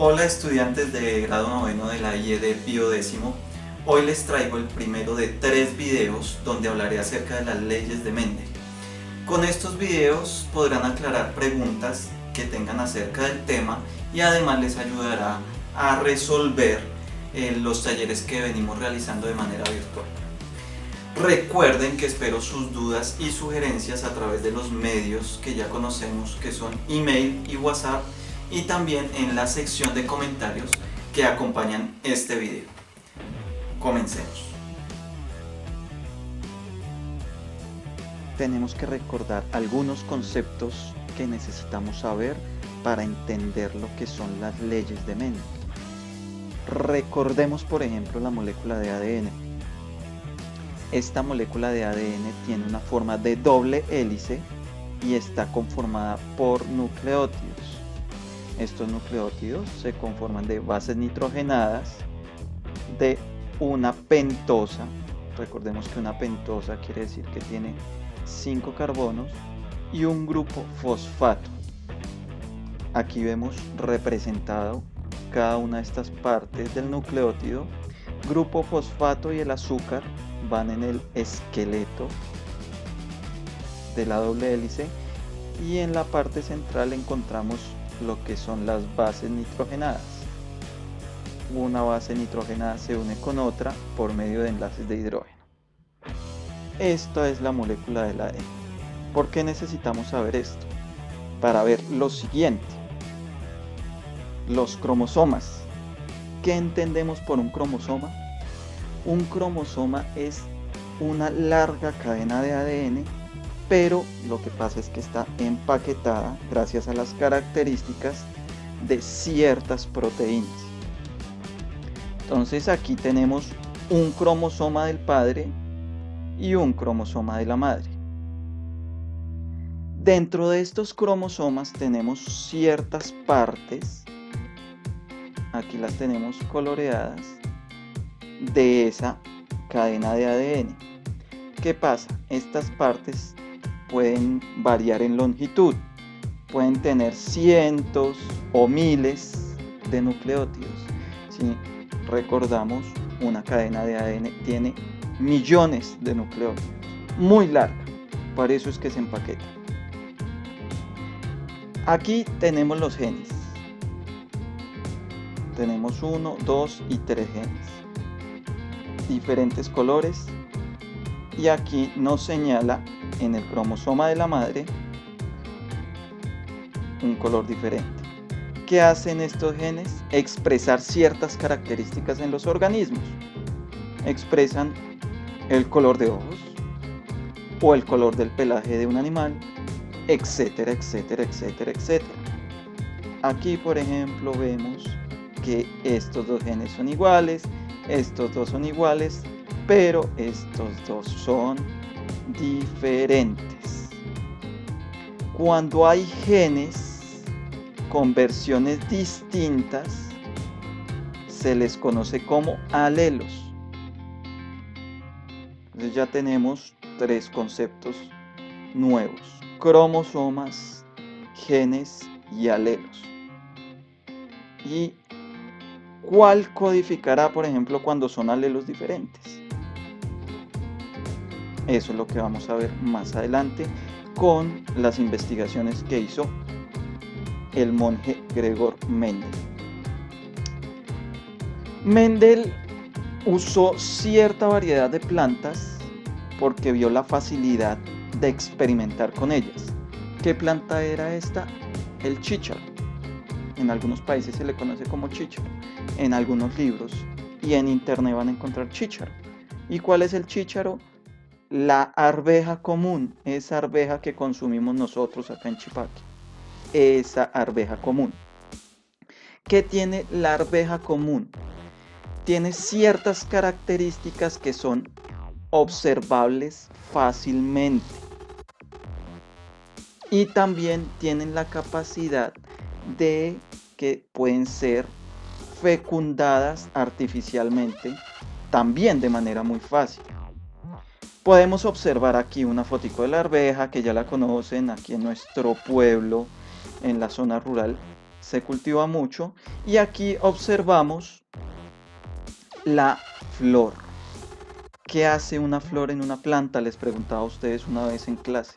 Hola estudiantes de grado noveno de la IED Biodécimo. Hoy les traigo el primero de 3 videos donde hablaré acerca de las leyes de Mendel. Con estos videos podrán aclarar preguntas que tengan acerca del tema y además les ayudará a resolver los talleres que venimos realizando de manera virtual. Recuerden que espero sus dudas y sugerencias a través de los medios que ya conocemos, que son email y WhatsApp, y también en la sección de comentarios que acompañan este video. Comencemos. Tenemos que recordar algunos conceptos que necesitamos saber para entender lo que son las leyes de Mendel. Recordemos, por ejemplo, la molécula de ADN. Esta molécula de ADN tiene una forma de doble hélice y está conformada por nucleótidos. Estos nucleótidos se conforman de bases nitrogenadas, de una pentosa. Recordemos que una pentosa quiere decir que tiene 5 carbonos y un grupo fosfato. Aquí vemos representado cada una de estas partes del nucleótido. Grupo fosfato y el azúcar van en el esqueleto de la doble hélice, y en la parte central encontramos lo que son las bases nitrogenadas. Una base nitrogenada se une con otra por medio de enlaces de hidrógeno. Esta es la molécula del ADN. ¿Por qué necesitamos saber esto? Para ver lo siguiente: los cromosomas. ¿Qué entendemos por un cromosoma? Un cromosoma es una larga cadena de ADN, pero lo que pasa es que está empaquetada gracias a las características de ciertas proteínas. Entonces aquí tenemos un cromosoma del padre y un cromosoma de la madre. Dentro de estos cromosomas tenemos ciertas partes, aquí las tenemos coloreadas, de esa cadena de ADN. ¿Qué pasa? Estas partes pueden variar en longitud, pueden tener cientos o miles de nucleótidos. Si recordamos, una cadena de ADN tiene millones de nucleótidos, muy larga, por eso es que se empaqueta. Aquí tenemos los genes. Tenemos 1, 2 y 3 genes, diferentes colores, y aquí nos señala en el cromosoma de la madre un color diferente. ¿Qué hacen estos genes? Expresar ciertas características en los organismos. Expresan el color de ojos o el color del pelaje de un animal, etcétera, etcétera, etcétera, etcétera. Aquí, por ejemplo, vemos que estos dos genes son iguales, estos dos son iguales, pero estos dos son diferentes. Cuando hay genes con versiones distintas, se les conoce como alelos. Entonces ya tenemos 3 conceptos nuevos: cromosomas, genes y alelos. ¿Y cuál codificará, por ejemplo, cuando son alelos diferentes? Eso es lo que vamos a ver más adelante con las investigaciones que hizo el monje Gregor Mendel. Mendel usó cierta variedad de plantas porque vio la facilidad de experimentar con ellas. ¿Qué planta era esta? El chícharo. En algunos países se le conoce como chícharo, en algunos libros y en internet van a encontrar chícharo. ¿Y cuál es el chícharo? La arveja común, esa arveja que consumimos nosotros acá en Chipaque, esa arveja común. ¿Qué tiene la arveja común? Tiene ciertas características que son observables fácilmente, y también tienen la capacidad de que pueden ser fecundadas artificialmente, también de manera muy fácil. Podemos observar aquí una fotico de la arveja que ya la conocen aquí en nuestro pueblo, en la zona rural. se cultiva mucho. Y aquí observamos la flor. ¿Qué hace una flor en una planta? Les preguntaba a ustedes una vez en clase.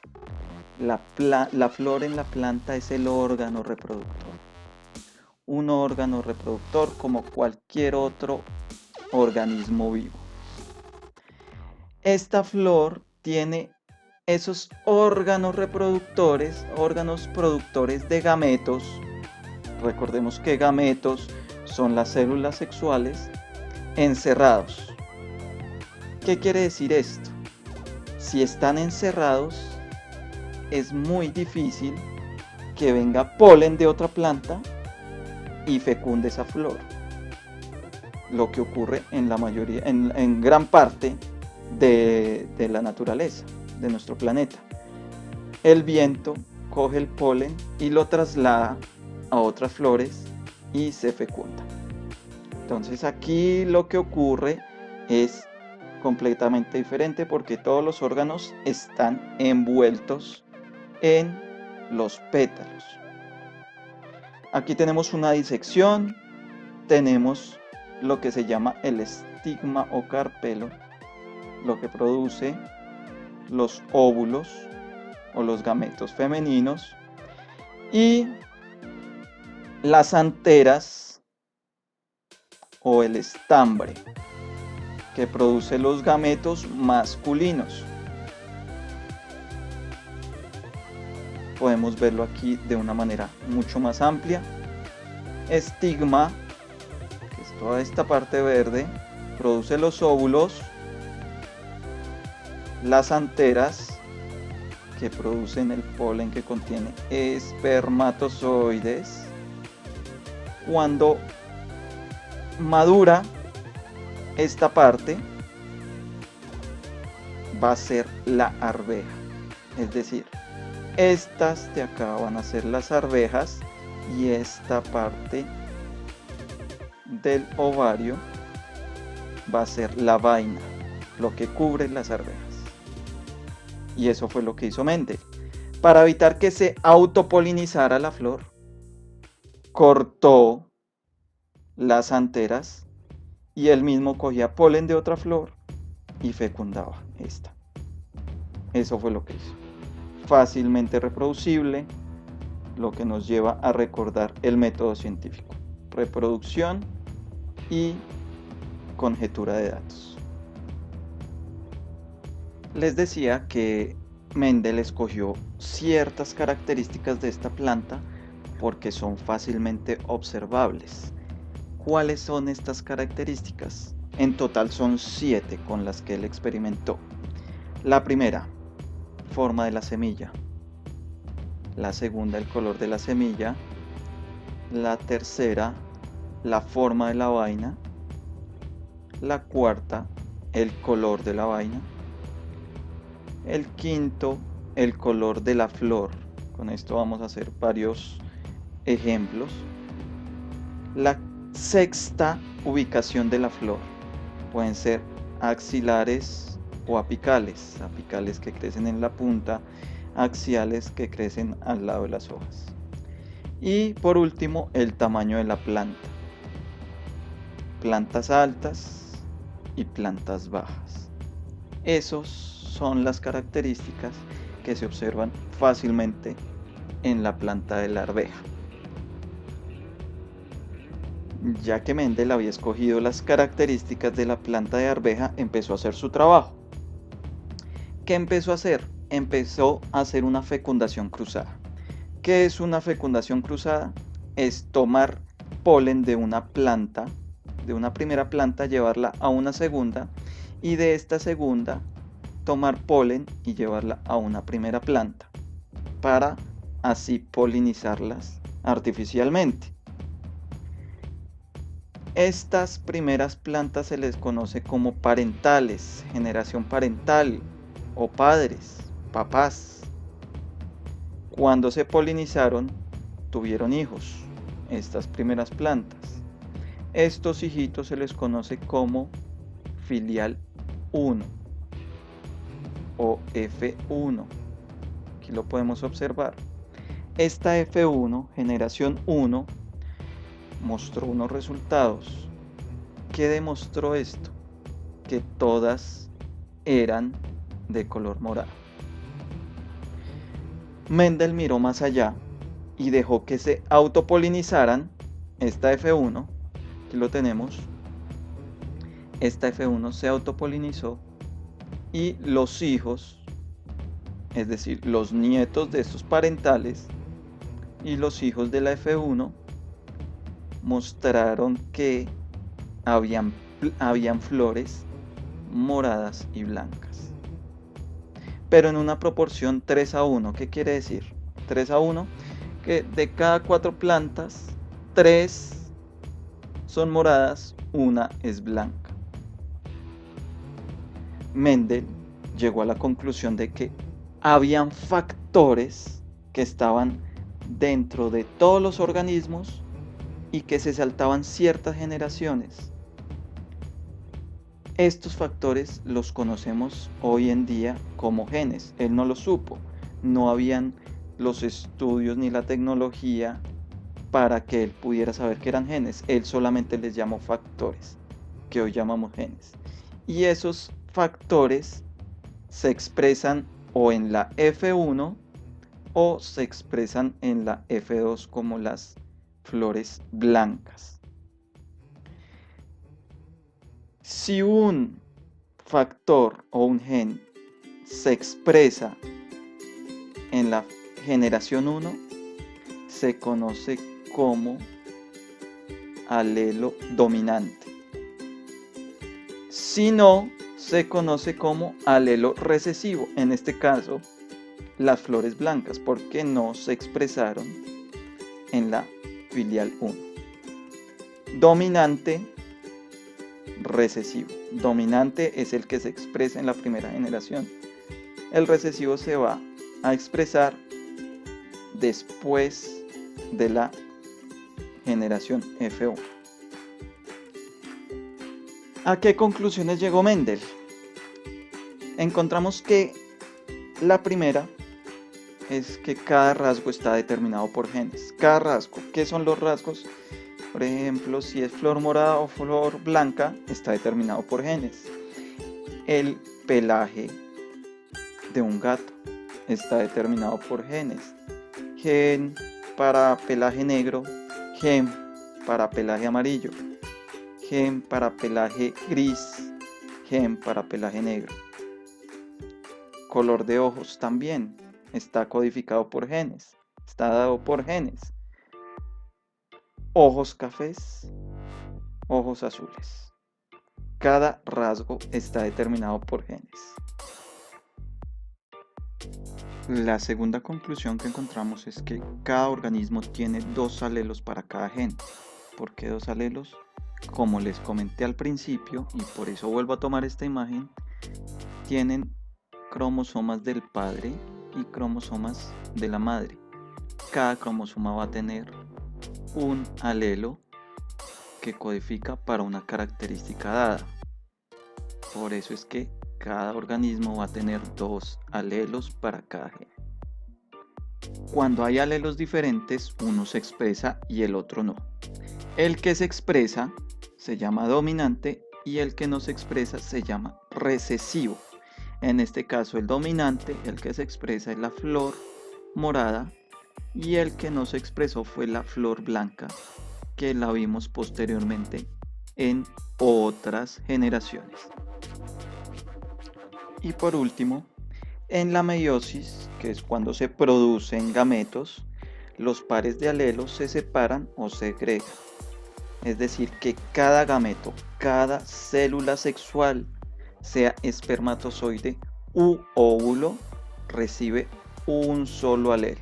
La flor en la planta es el órgano reproductor. Un órgano reproductor como cualquier otro organismo vivo. Esta flor tiene esos órganos reproductores, órganos productores de gametos. Recordemos que gametos son las células sexuales encerrados. ¿Qué quiere decir esto? Si están encerrados, es muy difícil que venga polen de otra planta y fecunde esa flor. Lo que ocurre en la mayoría, en gran parte de la naturaleza, de nuestro planeta. El viento coge el polen y lo traslada a otras flores y se fecunda. Entonces aquí lo que ocurre es completamente diferente porque todos los órganos están envueltos en los pétalos. Aquí tenemos una disección, tenemos lo que se llama el estigma o carpelo, lo que produce los óvulos o los gametos femeninos, y las anteras o el estambre, que produce los gametos masculinos. Podemos verlo aquí de una manera mucho más amplia. Estigma, que es toda esta parte verde, produce los óvulos. Las anteras, que producen el polen que contiene espermatozoides. Cuando madura esta parte, va a ser la arveja, es decir, estas de acá van a ser las arvejas y esta parte del ovario va a ser la vaina, lo que cubre las arvejas. Y eso fue lo que hizo Mendel. Para evitar que se autopolinizara la flor, cortó las anteras y él mismo cogía polen de otra flor y fecundaba esta. Eso fue lo que hizo. Fácilmente reproducible, lo que nos lleva a recordar el método científico: reproducción y conjetura de datos. Les decía que Mendel escogió ciertas características de esta planta porque son fácilmente observables. ¿Cuáles son estas características? En total son 7 con las que él experimentó. La primera, forma de la semilla. La segunda, el color de la semilla. La tercera, la forma de la vaina. La cuarta, el color de la vaina. El quinto, el color de la flor. Con esto vamos a hacer varios ejemplos. La sexta, ubicación de la flor. Pueden ser axilares o apicales. Apicales que crecen en la punta, axiales que crecen al lado de las hojas. Y por último, el tamaño de la planta. Plantas altas y plantas bajas. Esos son las características que se observan fácilmente en la planta de la arveja. Ya que Mendel había escogido las características de la planta de arveja, empezó a hacer su trabajo. ¿Qué empezó a hacer? Empezó a hacer una fecundación cruzada. ¿Qué es una fecundación cruzada? Es tomar polen de una planta, de una primera planta, llevarla a una segunda, y de esta segunda tomar polen y llevarla a una primera planta, para así polinizarlas artificialmente. Estas primeras plantas se les conoce como parentales, generación parental, o padres, papás. Cuando se polinizaron, tuvieron hijos, estas primeras plantas. Estos hijitos se les conoce como filial 1 o F1. Aquí lo podemos observar. Esta F1, generación 1, mostró unos resultados. ¿Qué demostró esto? Que todas eran de color morado. Mendel miró más allá y dejó que se autopolinizaran. Esta F1, aquí lo tenemos, esta F1 se autopolinizó y los hijos, es decir, los nietos de estos parentales y los hijos de la F1 mostraron que habían flores moradas y blancas, pero en una proporción 3:1. ¿Qué quiere decir? 3:1, que de cada 4 plantas, 3 son moradas, 1 es blanca. Mendel llegó a la conclusión de que habían factores que estaban dentro de todos los organismos y que se saltaban ciertas generaciones. Estos factores los conocemos hoy en día como genes. Él no lo supo. No habían los estudios ni la tecnología para que él pudiera saber que eran genes. Él solamente les llamó factores, que hoy llamamos genes. Y esos factores se expresan o en la F1 o se expresan en la F2 como las flores blancas. Si un factor o un gen se expresa en la generación 1, se conoce como alelo dominante. Si no, se conoce como alelo recesivo. En este caso, las flores blancas, porque no se expresaron en la filial 1. Dominante, recesivo. Dominante es el que se expresa en la primera generación. El recesivo se va a expresar después de la generación F1. ¿A qué conclusiones llegó Mendel? Encontramos que la primera es que cada rasgo está determinado por genes. Cada rasgo. ¿Qué son los rasgos? Por ejemplo, si es flor morada o flor blanca, está determinado por genes. El pelaje de un gato está determinado por genes. Gen para pelaje negro, gen para pelaje amarillo, gen para pelaje gris, gen para pelaje negro. Color de ojos también está codificado por genes, está dado por genes. Ojos cafés, ojos azules. Cada rasgo está determinado por genes. La segunda conclusión que encontramos es que cada organismo tiene 2 alelos para cada gen. ¿Por qué 2 alelos? Como les comenté al principio, y por eso vuelvo a tomar esta imagen, tienen cromosomas del padre y cromosomas de la madre. Cada cromosoma va a tener un alelo que codifica para una característica dada. Por eso es que cada organismo va a tener 2 alelos para cada gen. Cuando hay alelos diferentes, uno se expresa y el otro no. El que se expresa se llama dominante y el que no se expresa se llama recesivo. En este caso, el dominante, el que se expresa, es la flor morada, y el que no se expresó fue la flor blanca, que la vimos posteriormente en otras generaciones. Y por último, en la meiosis, que es cuando se producen gametos, los pares de alelos se separan o segregan. Es decir, que cada gameto, cada célula sexual, sea espermatozoide u óvulo, recibe un solo alelo.